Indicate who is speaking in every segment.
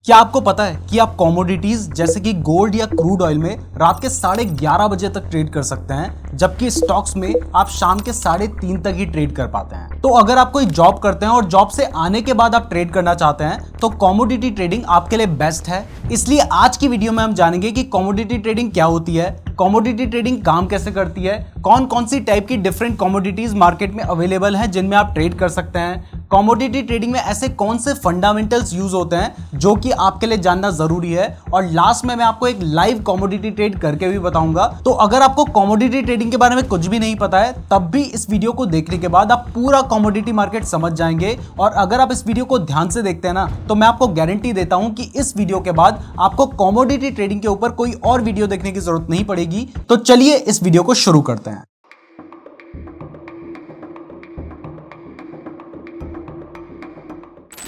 Speaker 1: क्या आपको पता है कि आप कमोडिटीज जैसे कि गोल्ड या क्रूड ऑयल में रात के 11:30 बजे तक ट्रेड कर सकते हैं, जबकि स्टॉक्स में आप शाम के 3:30 तक ही ट्रेड कर पाते हैं। तो अगर आप कोई जॉब करते हैं और जॉब से आने के बाद आप ट्रेड करना चाहते हैं तो कमोडिटी ट्रेडिंग आपके लिए बेस्ट है। इसलिए आज की वीडियो में हम जानेंगे कि कमोडिटी ट्रेडिंग क्या होती है, कमोडिटी ट्रेडिंग काम कैसे करती है, कौन कौन सी टाइप की डिफरेंट कमोडिटीज मार्केट में अवेलेबल हैं जिनमें आप ट्रेड कर सकते हैं, कमोडिटी ट्रेडिंग में ऐसे कौन से फंडामेंटल्स यूज होते हैं जो कि आपके लिए जानना जरूरी है, और लास्ट में मैं आपको एक लाइव कमोडिटी ट्रेड करके भी बताऊंगा। तो अगर आपको कमोडिटी ट्रेडिंग के बारे में कुछ भी नहीं पता है तब भी इस वीडियो को देखने के बाद आप पूरा कमोडिटी मार्केट समझ जाएंगे। और अगर आप इस वीडियो को ध्यान से देखते हैं ना तो मैं आपको गारंटी देता हूं कि इस वीडियो के बाद आपको कमोडिटी ट्रेडिंग के ऊपर कोई और वीडियो देखने की जरूरत नहीं पड़ेगी। तो चलिए इस वीडियो को शुरू करते हैं।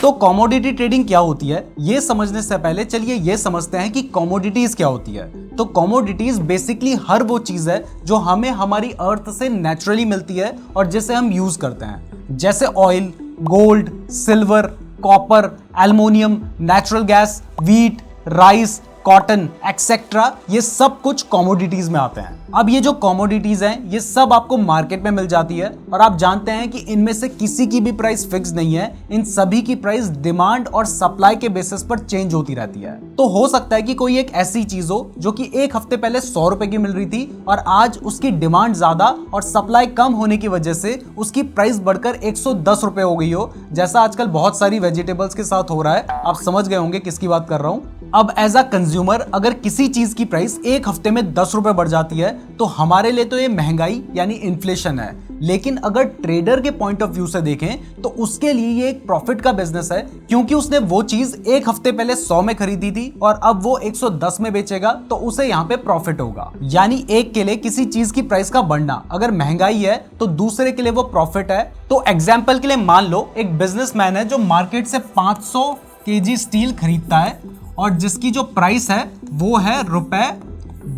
Speaker 1: तो कमोडिटी ट्रेडिंग क्या होती है ये समझने से पहले चलिए ये समझते हैं कि कमोडिटीज क्या होती है। तो कमोडिटीज बेसिकली हर वो चीज है जो हमें हमारी अर्थ से नेचुरली मिलती है और जिसे हम यूज करते हैं, जैसे oil, gold, silver, copper, aluminium, natural gas, wheat, rice, cotton etcetera, ये सब कुछ कमोडिटीज में आते हैं। अब ये जो कमोडिटीज हैं ये सब आपको मार्केट में मिल जाती है और आप जानते हैं कि इनमें से किसी की भी प्राइस फिक्स नहीं है। इन सभी की प्राइस डिमांड और सप्लाई के बेसिस पर चेंज होती रहती है। तो हो सकता है कि कोई एक ऐसी चीज हो जो कि एक हफ्ते पहले 100 रुपए की मिल रही थी और आज उसकी डिमांड ज्यादा और सप्लाई कम होने की वजह से उसकी प्राइस बढ़कर 110 रुपए हो गई हो, जैसा आजकल बहुत सारी वेजिटेबल्स के साथ हो रहा है। आप समझ गए होंगे किसकी बात कर रहा हूं। अब एज अ कंज्यूमर अगर किसी चीज की प्राइस एक हफ्ते में 10 रुपए बढ़ जाती है तो हमारे लिए तो ये महंगाई यानी इन्फ्लेशन है, लेकिन अगर ट्रेडर के पॉइंट ऑफ व्यू से देखें तो उसके लिए ये एक प्रॉफिट का बिजनेस है, क्योंकि उसने वो चीज एक हफ्ते पहले 100 में खरीदी थी और अब वो 110 में बेचेगा तो उसे यहाँ पे प्रॉफिट होगा। यानी एक के लिए किसी चीज की प्राइस का बढ़ना अगर महंगाई है तो दूसरे के लिए वो प्रॉफिट है। तो एग्जाम्पल के लिए मान लो एक बिजनेसमैन है जो मार्केट से 500 केजी स्टील खरीदता है और जिसकी जो प्राइस है वो है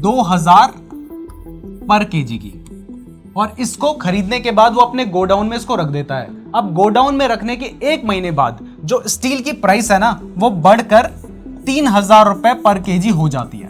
Speaker 1: ₹2000 पर केजी की, और इसको खरीदने के बाद वो अपने गोडाउन में इसको रख देता है। अब गोडाउन में रखने के एक महीने बाद जो स्टील की प्राइस है ना वो बढ़कर 3000 रुपए पर केजी हो जाती है,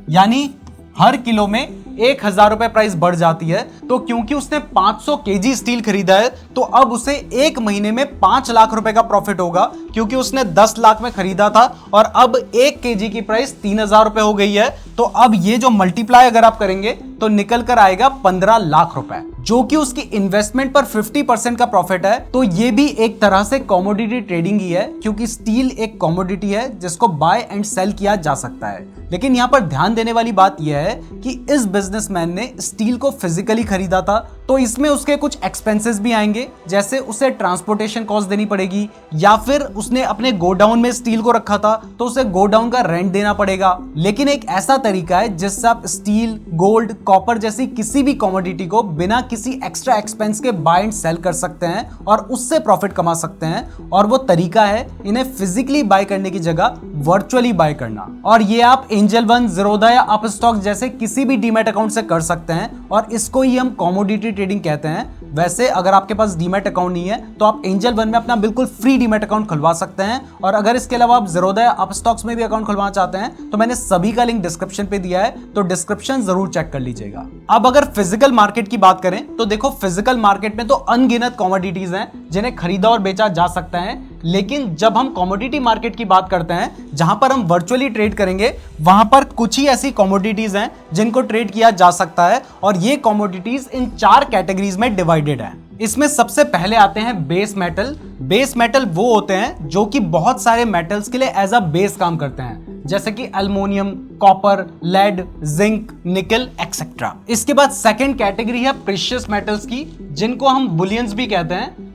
Speaker 1: यानी हर किलो में 1000 रुपए प्राइस बढ़ जाती है। तो क्योंकि उसने 500 केजी स्टील खरीदा है तो अब उसे एक महीने में 5 लाख रुपए का प्रॉफिट होगा, क्योंकि उसने 10 लाख में खरीदा था और अब 1 केजी की प्राइस 3000 रुपए हो गई है। तो अब ये जो मल्टीप्लाई अगर आप करेंगे तो निकल कर आएगा 15 लाख रुपए, जो कि उसकी इन्वेस्टमेंट पर 50% का प्रॉफिट है। तो ये भी एक तरह से कमोडिटी ट्रेडिंग ही है, क्योंकि स्टील एक कमोडिटी है जिसको बाय एंड सेल किया जा सकता है। लेकिन यहाँ पर ध्यान देने वाली बात यह है कि इस बिजनेसमैन ने स्टील को फिजिकली खरीदा था तो इसमें उसके कुछ एक्सपेंसेस भी आएंगे, जैसे उसे ट्रांसपोर्टेशन कॉस्ट देनी पड़ेगी, या फिर उसने अपने गोडाउन में स्टील को रखा था तो उसे गोडाउन का रेंट देना पड़ेगा। लेकिन एक ऐसा तरीका है जिससे आप स्टील, गोल्ड, कॉपर जैसी किसी भी कमोडिटी को बिना किसी एक्स्ट्रा एक्सपेंस के बाय एंड सेल कर सकते हैं और उससे प्रॉफिट कमा सकते हैं, और वो तरीका है इन्हें फिजिकली बाय करने की जगह वर्चुअली बाय करना। और ये आप एंजल वन, ज़ीरोधा या अपस्टॉक जैसे किसी भी डीमैट अकाउंट से कर सकते हैं, और इसको ही हम कमोडिटी ट्रेडिंग कहते हैं। वैसे अगर आपके पास डीमैट अकाउंट नहीं है तो आप एंजल वन में अपना बिल्कुल फ्री डीमैट अकाउंट खुलवा सकते हैं, और अगर इसके अलावा आप ज़ीरोधा या अपस्टॉक्स में भी अकाउंट खुलवाना चाहते हैं तो मैंने सभी का लिंक डिस्क्रिप्शन पे दिया है, तो डिस्क्रिप्शन जरूर चेक कर लीजिएगा। अब अगर फिजिकल मार्केट की बात करें तो देखो फिजिकल मार्केट में तो अनगिनत कमोडिटीज हैं जिन्हें खरीदा और बेचा जा सकता है, लेकिन जब हम कमोडिटी मार्केट की बात करते हैं जहां पर हम वर्चुअली ट्रेड करेंगे वहां पर कुछ ही ऐसी कमोडिटीज हैं जिनको ट्रेड किया जा सकता है, और ये कमोडिटीज इन 4 कैटेगरीज में डिवाइडेड है। इसमें सबसे पहले आते हैं बेस मेटल। बेस मेटल वो होते हैं जो कि बहुत सारे मेटल्स के लिए एज अ बेस काम करते हैं, जैसे कि एल्युमिनियम, कॉपर, लेड, जिंक, निकल एक्सेट्रा। इसके बाद सेकंड कैटेगरी है प्रीशियस मेटल्स की, जिनको हम बुलियंस भी कहते हैं।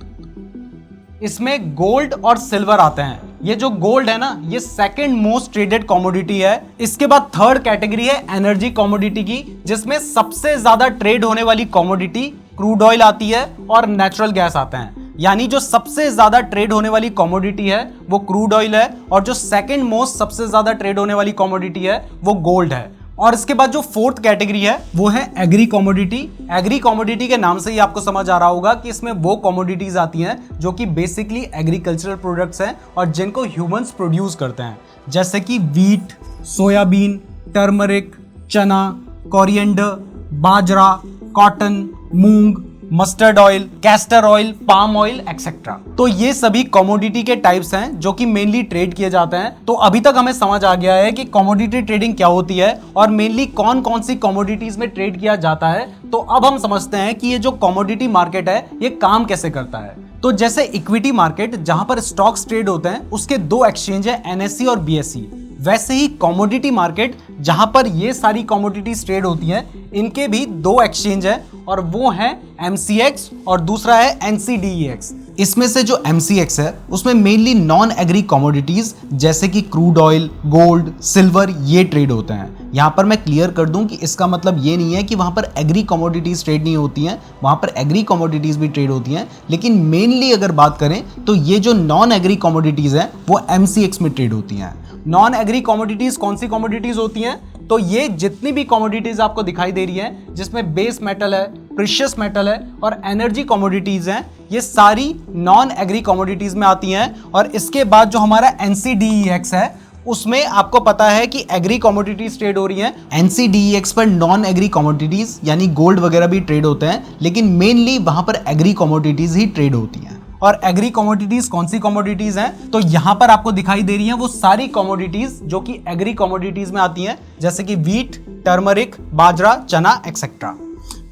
Speaker 1: इसमें गोल्ड और सिल्वर आते हैं। ये जो गोल्ड है ना ये सेकंड मोस्ट ट्रेडेड कमोडिटी है। इसके बाद थर्ड कैटेगरी है एनर्जी कमोडिटी की, जिसमें सबसे ज्यादा ट्रेड होने वाली कमोडिटी क्रूड ऑयल आती है और नेचुरल गैस आते हैं। यानी जो सबसे ज्यादा ट्रेड होने वाली कमोडिटी है वो क्रूड ऑयल है, और जो सेकंड मोस्ट सबसे ज्यादा ट्रेड होने वाली कमोडिटी है वो गोल्ड है। और इसके बाद जो फोर्थ कैटेगरी है वो है एग्री कमोडिटी। एग्री कमोडिटी के नाम से ही आपको समझ आ रहा होगा कि इसमें वो कमोडिटीज आती हैं जो कि बेसिकली एग्रीकल्चरल प्रोडक्ट्स हैं और जिनको ह्यूमंस प्रोड्यूस करते हैं, जैसे कि वीट, सोयाबीन, टर्मरिक, चना, कोरिएंडर, बाजरा, कॉटन, मूंग, mustard oil, castor oil, palm oil etcetera. तो ये सभी कमोडिटी के टाइप्स हैं जो कि मेनली ट्रेड किए जाते हैं। तो अभी तक हमें समझ आ गया है कि कमोडिटी ट्रेडिंग क्या होती है और मेनली कौन कौन सी कमोडिटीज में ट्रेड किया जाता है। तो अब हम समझते हैं कि ये जो कमोडिटी मार्केट है ये काम कैसे करता है। तो जैसे इक्विटी मार्केट जहां पर स्टॉक्स ट्रेड होते हैं उसके दो एक्सचेंज है, एनएससी और बीएसई। वैसे ही कमोडिटी मार्केट जहां पर ये सारी कमोडिटीज ट्रेड होती हैं इनके भी दो एक्सचेंज है और वो है एमसीएक्स और दूसरा है एनसीडीईएक्स। इसमें से जो एमसीएक्स है उसमें मेनली नॉन एग्री कमोडिटीज जैसे कि क्रूड ऑयल, गोल्ड, सिल्वर ये ट्रेड होते हैं। यहां पर मैं क्लियर कर दूं कि इसका मतलब ये नहीं है कि वहां पर एग्री कमोडिटीज ट्रेड नहीं होती हैं, वहां पर एग्री कमोडिटीज भी ट्रेड होती हैं, लेकिन मेनली अगर बात करें तो ये जो नॉन एग्री कमोडिटीज है वो एमसीएक्स में ट्रेड होती हैं। नॉन एग्री कमोडिटीज कौन सी कमोडिटीज होती हैं? तो ये जितनी भी कमोडिटीज आपको दिखाई दे रही हैं जिसमें बेस मेटल है, प्रीशियस मेटल है और एनर्जी कमोडिटीज हैं, ये सारी नॉन एग्री कमोडिटीज में आती हैं। और इसके बाद जो हमारा एनसीडीईएक्स है उसमें आपको पता है कि एग्री कमोडिटीज ट्रेड हो रही हैं। एनसीडीईएक्स पर नॉन एग्री कमोडिटीज यानी गोल्ड वगैरह भी ट्रेड होते हैं, लेकिन मेनली वहां पर एग्री कमोडिटीज ही ट्रेड होती हैं। और एग्री कमोडिटीज कौन सी कमोडिटीज हैं? तो यहां पर आपको दिखाई दे रही हैं वो सारी कमोडिटीज जो कि एग्री कमोडिटीज में आती हैं, जैसे कि वीट, टर्मरिक, बाजरा, चना एक्सेट्रा।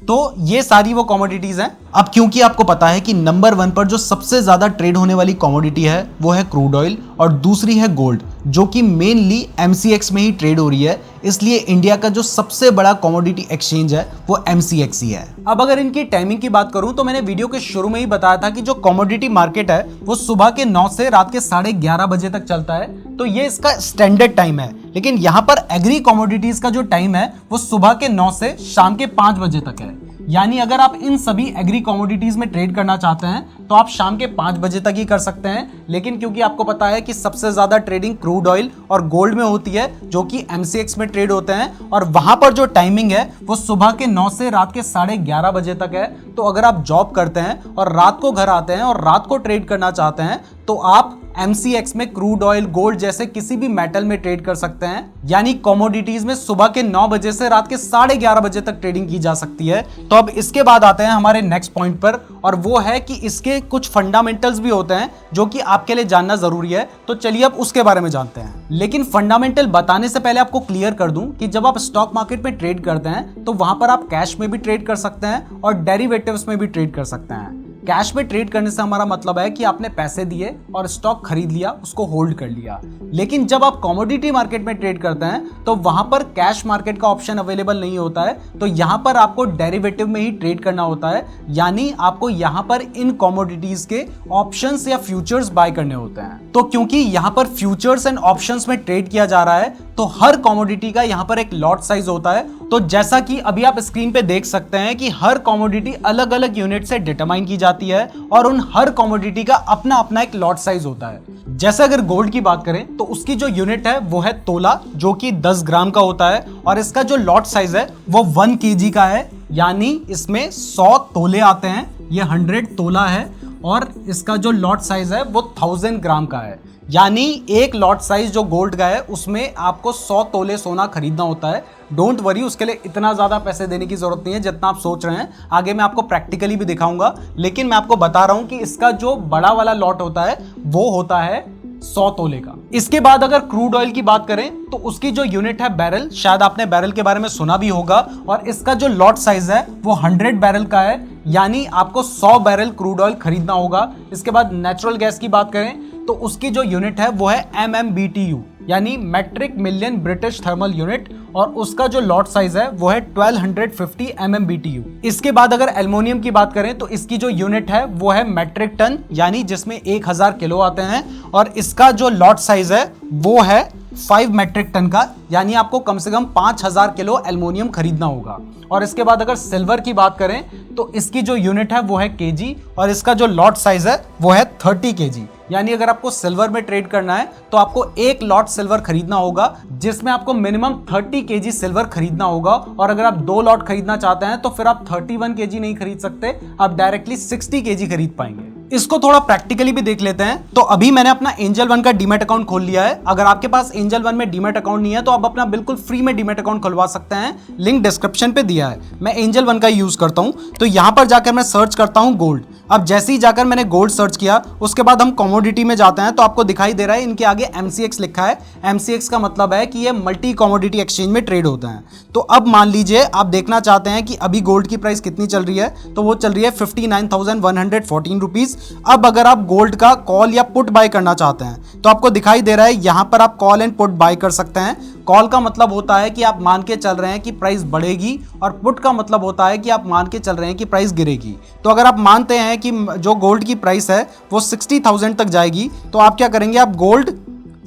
Speaker 1: तो ये सारी वो कमोडिटीज हैं। अब क्योंकि आपको पता है कि नंबर 1 पर जो सबसे ज्यादा ट्रेड होने वाली कमोडिटी है वो है क्रूड ऑयल और दूसरी है गोल्ड, जो कि मेनली एमसीएक्स में ही ट्रेड हो रही है, इसलिए इंडिया का जो सबसे बड़ा कमोडिटी एक्सचेंज है वो एमसीएक्स ही है। अब अगर इनकी टाइमिंग की बात करूं तो मैंने वीडियो के शुरू में ही बताया था कि जो कमोडिटी मार्केट है वो सुबह के 9 से रात के 11:30 बजे तक चलता है, तो ये इसका स्टैंडर्ड टाइम है। लेकिन यहां पर एग्री कमोडिटीज का जो टाइम है वो सुबह के 9 से शाम के 5 बजे तक है। यानी अगर आप इन सभी एग्री कमोडिटीज में ट्रेड करना चाहते हैं तो आप शाम के 5 बजे तक ही कर सकते हैं। लेकिन क्योंकि आपको पता है कि सबसे ज्यादा ट्रेडिंग क्रूड ऑयल और गोल्ड में होती है जो कि एमसीएक्स में ट्रेड होते हैं और वहां पर जो टाइमिंग है वो सुबह के 9 से रात के 11:30 बजे तक है। तो अगर आप जॉब करते हैं और रात को घर आते हैं और रात को ट्रेड करना चाहते हैं तो आप एमसीएक्स में क्रूड ऑयल, गोल्ड जैसे किसी भी मेटल में ट्रेड कर सकते हैं। यानी कमोडिटीज में सुबह के 9 बजे से रात के 11:30 बजे तक ट्रेडिंग की जा सकती है। तो अब इसके बाद आते हैं हमारे नेक्स्ट पॉइंट पर, और वो है कि इसके कुछ फंडामेंटल्स भी होते हैं जो कि आपके लिए जानना जरूरी है। तो चलिए अब उसके बारे में जानते हैं। लेकिन फंडामेंटल बताने से पहले आपको क्लियर कर दूं कि जब आप स्टॉक मार्केट में ट्रेड करते हैं तो वहां पर आप कैश में भी ट्रेड कर सकते हैं और डेरिवेटिव्स में भी ट्रेड कर सकते हैं। कैश में ट्रेड करने से हमारा मतलब है कि आपने पैसे दिए और स्टॉक खरीद लिया, उसको होल्ड कर लिया। लेकिन जब आप कमोडिटी मार्केट में ट्रेड करते हैं तो वहां पर कैश मार्केट का ऑप्शन अवेलेबल नहीं होता है, तो यहां पर आपको डेरिवेटिव में ही ट्रेड करना होता है। यानी आपको यहां पर इन कमोडिटीज के ऑप्शंस या फ्यूचर्स बाय करने होते हैं। तो क्योंकि यहां पर फ्यूचर्स एंड ऑप्शंस में ट्रेड किया जा रहा है तो हर कमोडिटी का यहां पर एक लॉट साइज होता है। तो जैसा कि अभी आप स्क्रीन पे देख सकते हैं कि हर कमोडिटी अलग अलग यूनिट से डिटरमाइन की जाती है और उन हर कमोडिटी का अपना अपना एक लॉट साइज होता है। जैसे अगर गोल्ड की बात करें तो उसकी जो यूनिट है वो है तोला, जो कि 10 ग्राम का होता है और इसका जो लॉट साइज है वो 1 kg का है। यानी इसमें 100 तोले आते हैं, ये 100 तोला है और इसका जो लॉट साइज है वो 1000 ग्राम का है। यानी एक लॉट साइज जो गोल्ड का है उसमें आपको 100 तोले सोना खरीदना होता है। डोंट वरी, उसके लिए इतना ज्यादा पैसे देने की जरूरत नहीं है जितना आप सोच रहे हैं। आगे मैं आपको प्रैक्टिकली भी दिखाऊंगा, लेकिन मैं आपको बता रहा हूं कि इसका जो बड़ा वाला लॉट होता है वो होता है 100 तोले का। इसके बाद अगर क्रूड ऑयल की बात करें तो उसकी जो यूनिट है बैरल, शायद आपने बैरल के बारे में सुना भी होगा, और इसका जो लॉट साइज है वो 100 बैरल का है। यानी आपको 100 बैरल क्रूड ऑयल खरीदना होगा। इसके बाद नेचुरल गैस की बात करें तो उसकी जो यूनिट है वो है MMBTU, यानी metric million British thermal unit, और उसका जो लॉट साइज है वो है 1250 MMBTU। इसके बाद अगर एल्युमिनियम की बात करें तो इसकी जो यूनिट है वो है मैट्रिक टन, यानी जिसमें 1000 किलो आते हैं, और इसका जो लॉट साइज है वो है 5 मैट्रिक टन का। यानी आपको कम से कम 5000 किलो एल्युमिनियम खरीदना होगा। और इसके बाद अगर सिल्वर की बात करें तो इसकी जो यूनिट है वो है केजी और इसका जो लॉट साइज है वो है 30 केजी। यानी अगर आपको सिल्वर में ट्रेड करना है तो आपको एक लॉट सिल्वर खरीदना होगा, जिसमें आपको मिनिमम 30 केजी सिल्वर खरीदना होगा। और अगर आप 2 लॉट खरीदना चाहते हैं तो फिर आप 31 केजी नहीं खरीद सकते, आप डायरेक्टली 60 केजी खरीद पाएंगे। इसको थोड़ा प्रैक्टिकली भी देख लेते हैं। तो अभी मैंने अपना एंजल वन का डीमैट अकाउंट खोल लिया है। अगर आपके पास एंजल वन में डीमैट अकाउंट नहीं है तो आप अपना बिल्कुल फ्री में डीमैट अकाउंट खुलवा सकते हैं, लिंक डिस्क्रिप्शन पे दिया है। मैं एंजल वन का यूज करता हूं। तो यहां पर जाकर मैं सर्च करता हूं गोल्ड। अब जैसे ही जाकर मैंने गोल्ड सर्च किया उसके बाद हम कमोडिटी में जाते हैं तो आपको दिखाई दे रहा है इनके आगे MCX लिखा है। MCX का मतलब है कि ये मल्टी कमोडिटी एक्सचेंज में ट्रेड होते हैं। तो अब मान लीजिए आप देखना चाहते हैं कि अभी गोल्ड की प्राइस कितनी चल रही है, तो वो चल रही है 59,114 रुपीज। अब अगर आप गोल्ड का कॉल या पुट बाय करना चाहते हैं तो आपको दिखाई दे रहा है यहां पर आप कॉल एंड पुट बाय कर सकते हैं। कॉल का मतलब होता है कि आप मान के चल रहे हैं कि प्राइस बढ़ेगी और पुट का मतलब होता है कि आप मान के चल रहे हैं कि प्राइस गिरेगी। तो अगर आप मानते हैं कि जो गोल्ड की प्राइस है वो 60,000 तक जाएगी तो आप क्या करेंगे, आप गोल्ड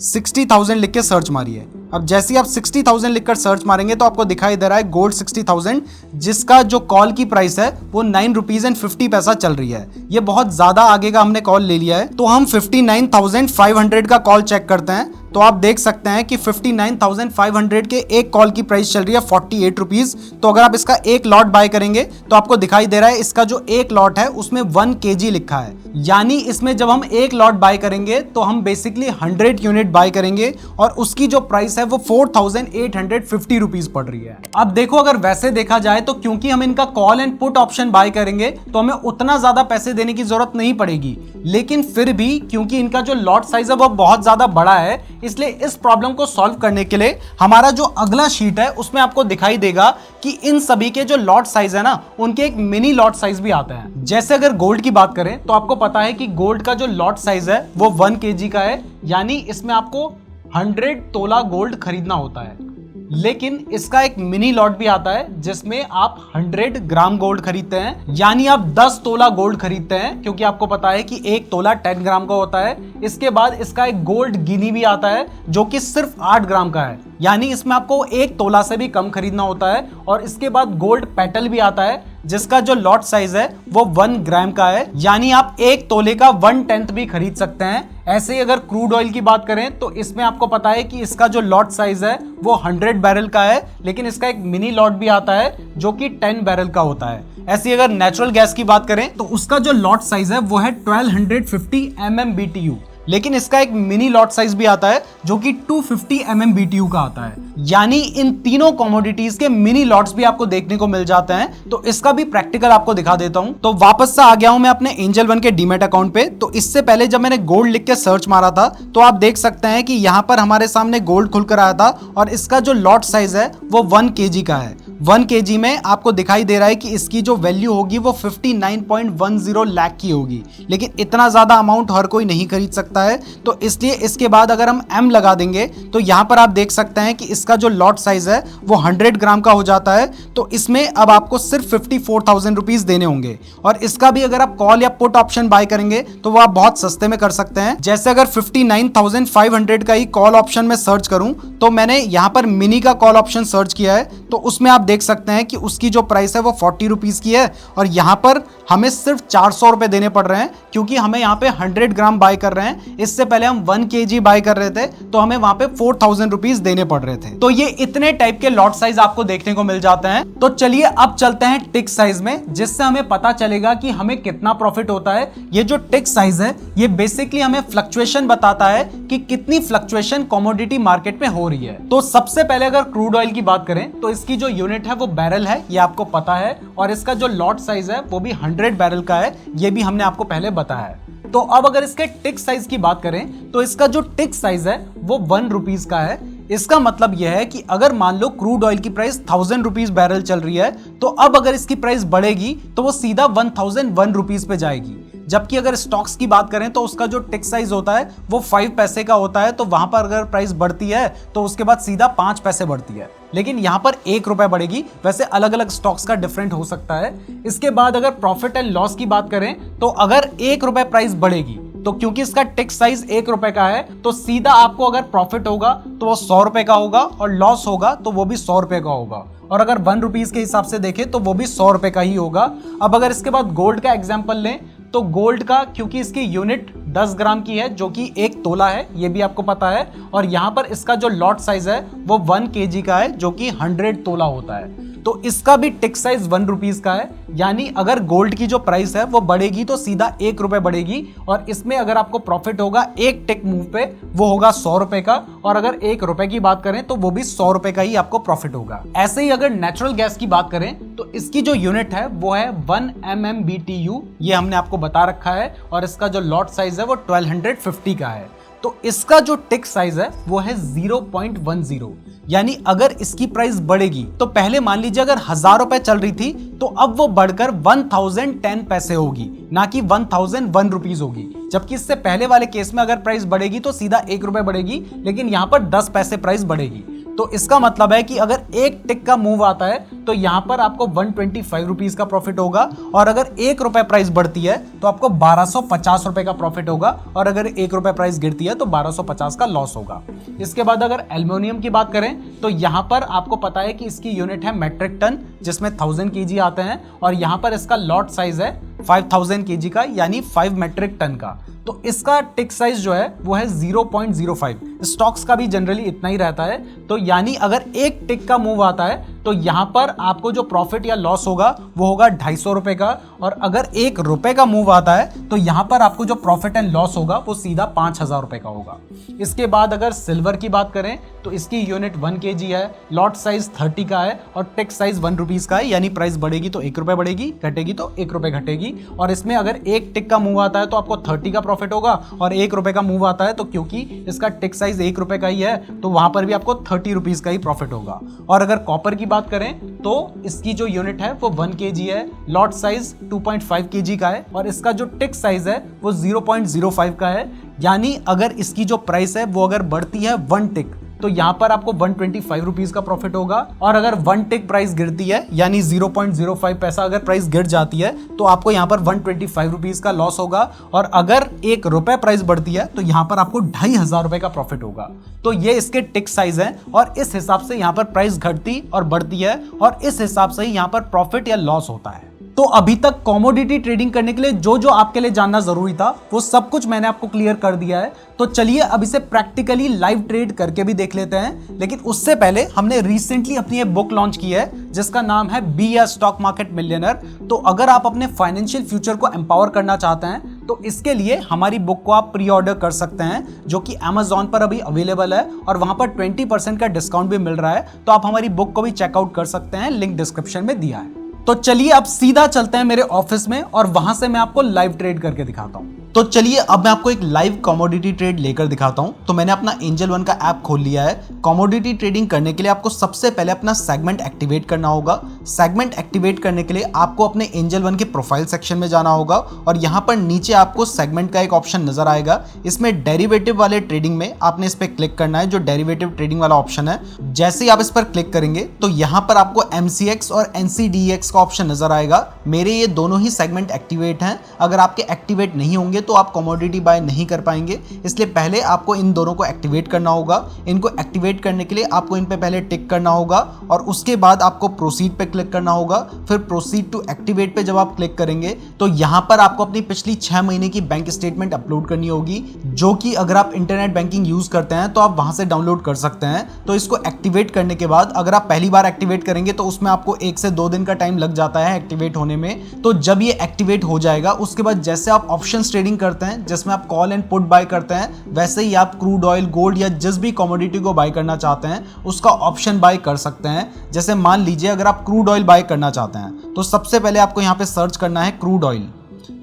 Speaker 1: 60,000 लिख के सर्च मारिए। अब जैसे ही आप 60,000 लिखकर सर्च मारेंगे तो आपको दिखाई दे रहा है गोल्ड 60,000 जिसका जो कॉल की प्राइस है वो 9 रुपीज एंड 50 पैसा चल रही है। ये बहुत ज्यादा आगे का हमने कॉल ले लिया है। तो हम 59,500 का कॉल चेक करते हैं तो आप देख सकते हैं कि 59,500 के एक कॉल की प्राइस चल रही है 48 रुपीज। तो अगर आप इसका एक लॉट बाय करेंगे तो आपको दिखाई दे रहा है इसका जो एक लॉट है उसमें 1 kg लिखा है, यानी इसमें जब हम एक लॉट बाय करेंगे तो हम बेसिकली 100 यूनिट बाय करेंगे और उसकी जो प्राइस है वो 4,850 रुपीज पड़ रही है। अब देखो अगर वैसे देखा जाए तो क्योंकि हम इनका call and put option buy करेंगे तो हमें उतना ज्यादा पैसे देने की जरूरत नहीं पड़ेगी, लेकिन फिर भी क्योंकि इनका जो लॉट साइज है वो बहुत ज्यादा बड़ा है, इसलिए इस प्रॉब्लम को सॉल्व करने के लिए हमारा जो अगला शीट है उसमें आपको दिखाई देगा कि इन सभी के जो लॉट साइज है ना उनके एक मिनी लॉट साइज भी आता है। जैसे अगर गोल्ड की बात करें तो आपको पता है कि गोल्ड का जो लॉट साइज है वो 1 kg का है, यानी इसमें आपको 100 तोला गोल्ड खरीदना होता है। लेकिन इसका एक मिनी लॉट भी आता है जिसमें आप 100 ग्राम गोल्ड खरीदते हैं, यानी आप 10 तोला गोल्ड खरीदते हैं, क्योंकि आपको पता है कि एक तोला 10 ग्राम का होता है। इसके बाद इसका एक गोल्ड गिनी भी आता है जो कि सिर्फ 8 ग्राम का है, यानी इसमें आपको एक तोला से भी कम खरीदना होता है। और इसके बाद गोल्ड पेटल भी आता है जिसका जो लॉट साइज है वो 1 ग्राम का है, यानी आप एक तोले का 1/10 भी खरीद सकते हैं। ऐसे ही अगर क्रूड ऑयल की बात करें तो इसमें आपको पता है कि इसका जो लॉट साइज है वो 100 बैरल का है, लेकिन इसका एक मिनी लॉट भी आता है जो कि 10 बैरल का होता है। ऐसे अगर नेचुरल गैस की बात करें तो उसका जो लॉट साइज है वो है 1250 MMBTU, लेकिन इसका एक मिनी लॉट साइज भी आता है जो कि 250 MMBTU का आता है। यानी इन तीनों कमोडिटीज के मिनी लॉट्स भी आपको देखने को मिल जाते हैं। तो इसका भी प्रैक्टिकल आपको दिखा देता हूं। तो वापस से आ गया हूं मैं अपने एंजल वन के डीमैट अकाउंट पे। तो इससे पहले जब मैंने गोल्ड लिख के सर्च मारा था तो आप देख सकते हैं कि यहां पर हमारे सामने गोल्ड खुलकर आया था और इसका जो लॉट साइज है वो 1 kg का है। 1 kg में आपको दिखाई दे रहा है कि इसकी जो वैल्यू होगी वो 59.10 लाख की होगी, लेकिन इतना ज्यादा अमाउंट हर कोई नहीं खरीद सकता है। तो इसलिए इसके बाद अगर हम M लगा देंगे तो यहां पर आप देख सकते हैं कि इसका जो लॉट साइज है वो 100 ग्राम का हो जाता है। तो इसमें अब आपको सिर्फ 54,000 रुपीज देने होंगे और इसका भी अगर आप कॉल या पुट ऑप्शन बाय करेंगे तो वो आप बहुत सस्ते में कर सकते हैं। जैसे अगर 59,500 का ही कॉल ऑप्शन में सर्च करूं तो मैंने यहां पर मिनी का कॉल ऑप्शन सर्च किया है, तो उसमें आप देख सकते हैं कि उसकी जो प्राइस है वो 40 रुपीज की है और यहां पर हमें सिर्फ 400 रुपए देने पड़ रहे हैं, क्योंकि हमें यहां पे 100 ग्राम बाय कर रहे हैं। इससे पहले हम 1 kg बाय कर रहे थे तो हमें वहां पे 4,000 रुपीज देने पड़ रहे थे। तो ये इतने टाइप के लॉट साइज आपको देखने को मिल जाते हैं। तो चलिए अब चलते हैं टिक साइज में, जिससे हमें पता चलेगा कि हमें कितना प्रॉफिट होता है। ये जो टिक साइज है ये बेसिकली हमें फ्लक्चुएशन बताता है कि कितनी फ्लक्चुएशन कमोडिटी मार्केट में हो रही है। तो सबसे पहले अगर क्रूड ऑयल की बात करें तो इसकी जो यूनिट है वो बैरल है, ये आपको पता है, और इसका जो लॉट साइज है वो भी 100 बैरल का है, ये भी हमने आपको पहले बताया है। तो अब अगर इसके टिक साइज की बात करें तो इसका जो टिक साइज है वो 1 रुपीज का है। इसका मतलब यह है कि अगर मान लो क्रूड ऑयल की प्राइस 1000 रुपीज बैरल चल रही है तो अब अगर इसकी प्राइस बढ़ेगी तो वो सीधा 1001 रुपीज पे जाएगी। जबकि अगर स्टॉक्स की बात करें तो उसका जो टिक साइज होता है वो 5 पैसे का होता है, तो वहां पर अगर प्राइस बढ़ती है तो उसके बाद सीधा 5 पैसे बढ़ती है, लेकिन यहां पर 1 रुपए बढ़ेगी। वैसे अलग अलग स्टॉक्स का डिफरेंट हो सकता है। इसके बाद अगर प्रॉफिट एंड लॉस की बात करें तो अगर 1 रुपए प्राइस बढ़ेगी तो क्योंकि इसका टिक साइज 1 रुपए का है तो सीधा आपको अगर प्रॉफिट होगा तो वो 100 रुपए का होगा और लॉस होगा तो वो भी 100 रुपए का होगा। और अगर 1 रुपीज के हिसाब से देखें तो वो भी 100 रुपए का ही होगा। अब अगर इसके बाद गोल्ड का एग्जांपल लें तो गोल्ड का क्योंकि इसकी यूनिट 10 ग्राम की है जो कि 1 तोला है, ये भी आपको पता है, और यहाँ पर इसका जो लॉट साइज है वो 1 kg का है जो कि 100 तोला होता है। तो इसका भी टिक साइज 1 रुपीज का है, यानी अगर गोल्ड की जो प्राइस है वो बढ़ेगी तो सीधा 1 रुपए बढ़ेगी, और इसमें अगर आपको प्रॉफिट होगा एक टिक मूव पे वो होगा 100 रुपए का, और अगर 1 रुपए की बात करें तो वो भी 100 रुपए का ही आपको प्रॉफिट होगा। ऐसे ही अगर नेचुरल गैस की बात करें तो इसकी जो यूनिट है वो है 1 MMBTU, ये हमने आपको बता रखा है, और इसका जो लॉट साइज है वो 1250 का है। तो इसका जो टिक साइज है वो है 0.10, यानी अगर इसकी प्राइस बढ़ेगी तो पहले मान लीजिए अगर 1000 रुपए चल रही थी तो अब वो बढ़कर 1010 पैसे होगी, ना कि 1001 रुपीज होगी। जबकि इससे पहले वाले केस में अगर प्राइस बढ़ेगी तो सीधा 1 रुपए बढ़ेगी, लेकिन यहां पर 10 पैसे प्राइस बढ़ेगी। तो इसका मतलब है कि अगर एक टिक का मूव आता है तो यहां पर आपको 125 रुपीज का प्रॉफिट होगा, और अगर 1 रुपए प्राइस बढ़ती है तो आपको 1250 रुपए का प्रॉफिट होगा, और अगर 1 रुपए प्राइस गिरती है तो 1250 का लॉस होगा। इसके बाद अगर एल्युमिनियम की बात करें तो यहां पर आपको पता है कि इसकी यूनिट है मेट्रिक टन, जिसमें 1000 kg आते हैं, और यहां पर इसका लॉट साइज है 5000 kg का, यानी 5 मेट्रिक टन का। तो इसका टिक साइज जो है वो है 0.05। स्टॉक्स का भी जनरली इतना ही रहता है। तो यानी अगर एक टिक का मूव आता है तो यहां पर आपको जो प्रॉफिट या लॉस होगा वो होगा 250 रुपए का, और अगर 1 रुपए का मूव आता है तो यहां पर आपको जो प्रॉफिट एंड लॉस होगा वो सीधा 5000 रुपए का होगा। इसके बाद अगर सिल्वर की बात करें तो इसकी यूनिट 1 kg है, लॉट साइज 30 का है, और टिक साइज 1 रुपीज का है, यानी प्राइस बढ़ेगी तो 1 रुपए बढ़ेगी, घटेगी तो 1 रुपए घटेगी। और इसमें अगर एक टिक का मूव आता है तो आपको 30 का प्रॉफिट होगा, और 1 रुपए का मूव आता है तो क्योंकि इसका टिक साइज 1 रुपए का ही है तो वहां पर भी आपको 30 रुपीज का ही प्रॉफिट होगा। और अगर कॉपर की बात करें तो इसकी जो यूनिट है वो 1 kg है, लॉट साइज 2.5 kg का है, और इसका जो टिक साइज है वो 0.05 का है, यानी अगर इसकी जो प्राइस है वो अगर बढ़ती है 1 टिक तो यहां पर आपको 125 रुपीज का प्रॉफिट होगा, और अगर 1 टिक प्राइस गिरती है यानी 0.05 पैसा अगर प्राइस गिर जाती है तो आपको यहां पर 125 रुपीज का लॉस होगा, और अगर 1 रुपए प्राइस बढ़ती है तो यहां पर आपको 2500 रुपए का प्रॉफिट होगा। तो ये इसके टिक साइज है, और इस हिसाब से यहां पर प्राइस घटती और बढ़ती है, और इस हिसाब से यहां पर प्रॉफिट या लॉस होता है। तो अभी तक कमोडिटी ट्रेडिंग करने के लिए जो जो आपके लिए जानना जरूरी था वो सब कुछ मैंने आपको क्लियर कर दिया है। तो चलिए अब इसे प्रैक्टिकली लाइव ट्रेड करके भी देख लेते हैं। लेकिन उससे पहले हमने रिसेंटली अपनी एक बुक लॉन्च की है जिसका नाम है be a stock market millionaire. तो अगर आप अपने फाइनेंशियल फ्यूचर को एम्पावर करना चाहते हैं तो इसके लिए हमारी बुक को आप प्री ऑर्डर कर सकते हैं, जो कि Amazon पर अभी अवेलेबल है, और वहां पर 20% का डिस्काउंट भी मिल रहा है। तो आप हमारी बुक को भी चेकआउट कर सकते हैं, लिंक डिस्क्रिप्शन में दिया है। तो चलिए अब सीधा चलते हैं मेरे ऑफिस में, और वहां से मैं आपको लाइव ट्रेड करके दिखाता हूं। तो चलिए अब मैं आपको एक लाइव कमोडिटी ट्रेड लेकर दिखाता हूं। तो मैंने अपना एंजल वन का ऐप खोल लिया है। कमोडिटी ट्रेडिंग करने के लिए आपको सबसे पहले अपना सेगमेंट एक्टिवेट करना होगा। सेगमेंट एक्टिवेट करने के लिए आपको अपने एंजल वन के प्रोफाइल सेक्शन में जाना होगा, और यहां पर नीचे आपको सेगमेंट का एक ऑप्शन नजर आएगा। इसमें डेरिवेटिव वाले ट्रेडिंग में आपने इस पर क्लिक करना है, जो डेरिवेटिव ट्रेडिंग वाला ऑप्शन है। जैसे ही आप इस पर क्लिक करेंगे तो यहां पर आपको MCX और NCDEX का ऑप्शन नजर आएगा। मेरे ये दोनों ही सेगमेंट एक्टिवेट हैं। अगर आपके एक्टिवेट नहीं होंगे तो आप कमोडिटी बाय नहीं कर पाएंगे, इसलिए पहले आपको इन दोनों को एक्टिवेट करना होगा। इनको एक्टिवेट करने के लिए आपको इन पे पहले टिक करना होगा, और उसके बाद आपको प्रोसीड पे क्लिक करना होगा। फिर प्रोसीड टू एक्टिवेट पे जब आप क्लिक करेंगे तो यहां पर आपको अपनी पिछली 6 महीने की बैंक स्टेटमेंट अपलोड करनी होगी, जो कि अगर आप इंटरनेट बैंकिंग यूज करते हैं तो आप वहां से डाउनलोड कर सकते हैं। तो इसको एक्टिवेट करने के बाद अगर आप पहली बार एक्टिवेट करेंगे तो उसमें आपको 1 से 2 दिन का टाइम लग जाता है एक्टिवेट होने में। तो जब ये एक्टिवेट हो जाएगा उसके बाद जैसे आप ऑप्शंस ट्रेडिंग करते हैं जिसमें आप कॉल एंड पुट बाय करते हैं, वैसे ही आप क्रूड ऑयल, गोल्ड या जिस भी कमोडिटी को बाय करना चाहते हैं उसका ऑप्शन बाय कर सकते हैं। जैसे मान लीजिए अगर आप क्रूड ऑयल बाय करना चाहते हैं तो सबसे पहले आपको यहाँ पे सर्च करना है क्रूड ऑयल।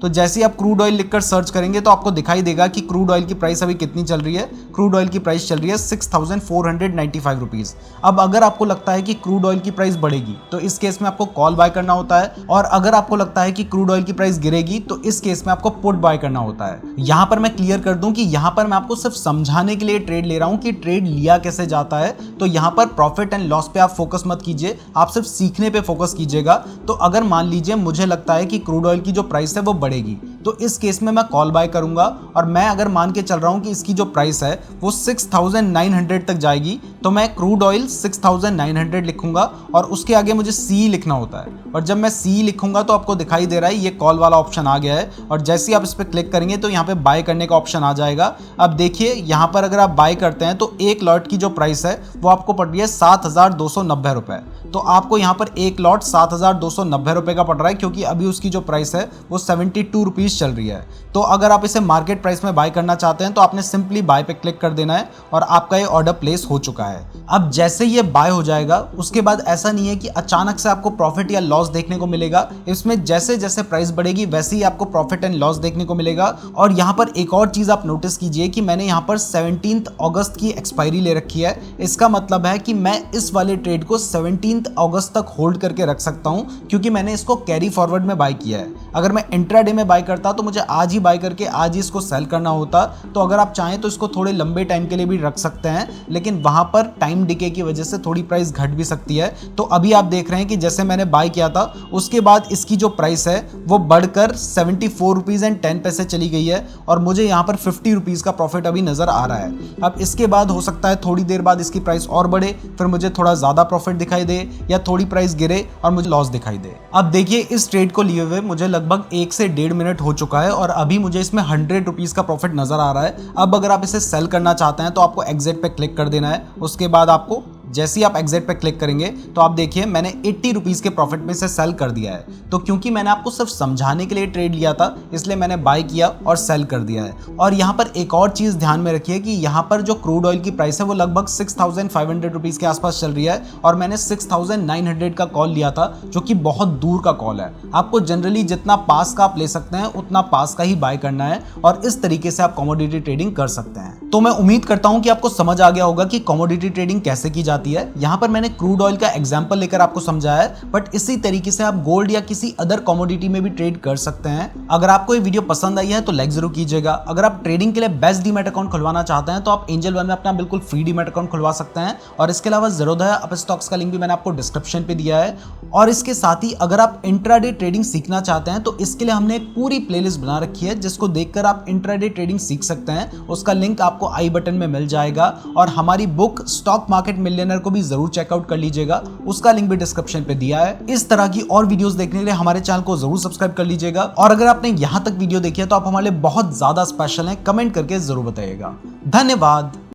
Speaker 1: तो जैसे ही आप क्रूड ऑयल लिखकर सर्च करेंगे तो आपको दिखाई देगा कि क्रूड ऑयल की प्राइस अभी कितनी चल रही है। क्रूड ऑयल की प्राइस चल रही है 6495 रुपीज। अब अगर आपको लगता है कि क्रूड ऑयल की प्राइस बढ़ेगी तो इस केस में आपको कॉल बाय करना होता है, और अगर आपको लगता है कि क्रूड ऑयल की प्राइस गिरेगी तो इस केस में आपको पुट बाय करना होता है। यहां पर मैं क्लियर कर दूं कि यहां पर मैं आपको सिर्फ समझाने के लिए ट्रेड ले रहा हूं कि ट्रेड लिया कैसे जाता है। तो यहां पर प्रॉफिट एंड लॉस पे आप फोकस मत कीजिए, आप सिर्फ सीखने पे फोकस कीजिएगा। तो अगर मान लीजिए मुझे लगता है कि क्रूड ऑयल की जो प्राइस है वो बढ़ेगी तो इस केस में मैं कॉल बाय करूंगा, और मैं अगर मान के चल रहा हूं कि इसकी जो प्राइस है वो 6900 तक जाएगी तो मैं क्रूड ऑयल 6900 लिखूंगा और उसके आगे मुझे सी लिखना होता है। और जब मैं सी लिखूंगा तो आपको दिखाई दे रहा है ये कॉल वाला ऑप्शन आ गया है और जैसे ही आप इस पर क्लिक करेंगे तो यहाँ पे बाय करने का ऑप्शन आ जाएगा। अब देखिए यहाँ पर अगर आप बाय करते हैं तो एक लॉट की जो प्राइस है वो आपको पड़ रही है 7290 रुपए। तो आपको यहाँ पर एक लॉट 7290 रुपए का पड़ रहा है क्योंकि अभी उसकी जो प्राइस है वो 72 रुपीज़ चल रही है। तो अगर आप इसे मार्केट प्राइस में बाय करना चाहते हैं तो आपने सिंपली बाय पे क्लिक कर देना है और आपका ये ऑर्डर प्लेस हो चुका है। अब जैसे ये बाय हो जाएगा उसके बाद ऐसा नहीं है कि अचानक से आपको प्रॉफिट या लॉस देखने को मिलेगा। इसमें जैसे जैसे प्राइस बढ़ेगी वैसे ही आपको प्रॉफिट एंड लॉस देखने को मिलेगा। और यहाँ पर एक और चीज़ आप नोटिस कीजिए कि मैंने यहाँ पर 17 अगस्त की एक्सपायरी ले रखी है। इसका मतलब है कि मैं इस वाले ट्रेड को 17 अगस्त तक होल्ड करके रख सकता हूँ क्योंकि मैंने इसको कैरी फॉरवर्ड में बाय किया है। अगर मैं इंट्राडे में बाय करता तो मुझे आज ही बाय करके आज ही इसको सेल करना होता। तो अगर आप चाहें तो इसको थोड़े लंबे टाइम के लिए भी रख सकते हैं, लेकिन वहां पर टाइम डिके की वजह से थोड़ी प्राइस घट भी सकती है। तो अभी आप देख रहे हैं कि जैसे मैंने बाय किया था उसके बाद इसकी जो प्राइस है वो बढ़कर 74 रुपीज़ एंड 10 पैसे चली गई है और मुझे यहाँ पर 50 रुपीज़ का प्रॉफिट अभी नजर आ रहा है। अब इसके बाद हो सकता है थोड़ी देर बाद इसकी प्राइस और बढ़े, फिर मुझे थोड़ा ज्यादा प्रॉफिट दिखाई दे या थोड़ी प्राइस गिरे और मुझे लॉस दिखाई दे। अब देखिए इस ट्रेड को लिए हुए मुझे लगभग 1 से 1.5 मिनट हो चुका है और अभी मुझे इसमें 100 रुपीज़ का प्रॉफिट नजर आ रहा है। अब अगर आप इसे सेल करना चाहते हैं तो आपको एग्जिट पे क्लिक कर देना है। उसके बाद आपको जैसे ही आप एग्जिट पे क्लिक करेंगे तो आप देखिए मैंने 80 रुपीज़ के प्रॉफिट में से सेल कर दिया है। तो क्योंकि मैंने आपको सिर्फ समझाने के लिए ट्रेड लिया था इसलिए मैंने बाय किया और सेल कर दिया है। और यहाँ पर एक और चीज़ ध्यान में रखिए कि यहाँ पर जो क्रूड ऑयल की प्राइस है वो लगभग 6500 रुपीज़ के आसपास चल रही है और मैंने 6900 का कॉल लिया था जो कि बहुत दूर का कॉल है। आपको जनरली जितना पास का आप ले सकते हैं उतना पास का ही बाय करना है और इस तरीके से आप कमोडिटी ट्रेडिंग कर सकते हैं। तो मैं उम्मीद करता हूं कि आपको समझ आ गया होगा कि कमोडिटी ट्रेडिंग कैसे की जाती है। यहां पर मैंने क्रूड ऑयल का एग्जांपल लेकर आपको समझाया है, बट इसी तरीके से आप गोल्ड या किसी अदर कमोडिटी में भी ट्रेड कर सकते हैं। अगर आपको ये वीडियो पसंद आई है तो लाइक जरूर कीजिएगा। अगर आप ट्रेडिंग के लिए बेस्ट डीमैट अकाउंट खुलवाना चाहते हैं तो आप एंजल वन में अपना बिल्कुल फ्री डीमैट अकाउंट खुलवा सकते हैं। और इसके अलावा ज़ेरोधा अप स्टॉक्स का लिंक भी मैंने आपको डिस्क्रिप्शन पे दिया है। और इसके साथ ही अगर आप इंट्राडे ट्रेडिंग सीखना चाहते हैं तो इसके लिए हमने एक पूरी प्लेलिस्ट बना रखी है जिसको देखकर आप इंट्राडे ट्रेडिंग सीख सकते हैं। उसका लिंक आपको आई बटन में मिल जाएगा। और हमारी बुक स्टॉक मार्केट मिलियनर को भी जरूर चेकआउट कर लीजिएगा, उसका लिंक भी डिस्क्रिप्शन पे दिया है। इस तरह की और वीडियोस देखने के लिए हमारे चैनल को जरूर सब्सक्राइब कर लीजिएगा। और अगर आपने यहां तक वीडियो देखी है तो आप हमारे लिए बहुत ज्यादा स्पेशल हैं, कमेंट करके जरूर बताइएगा। धन्यवाद।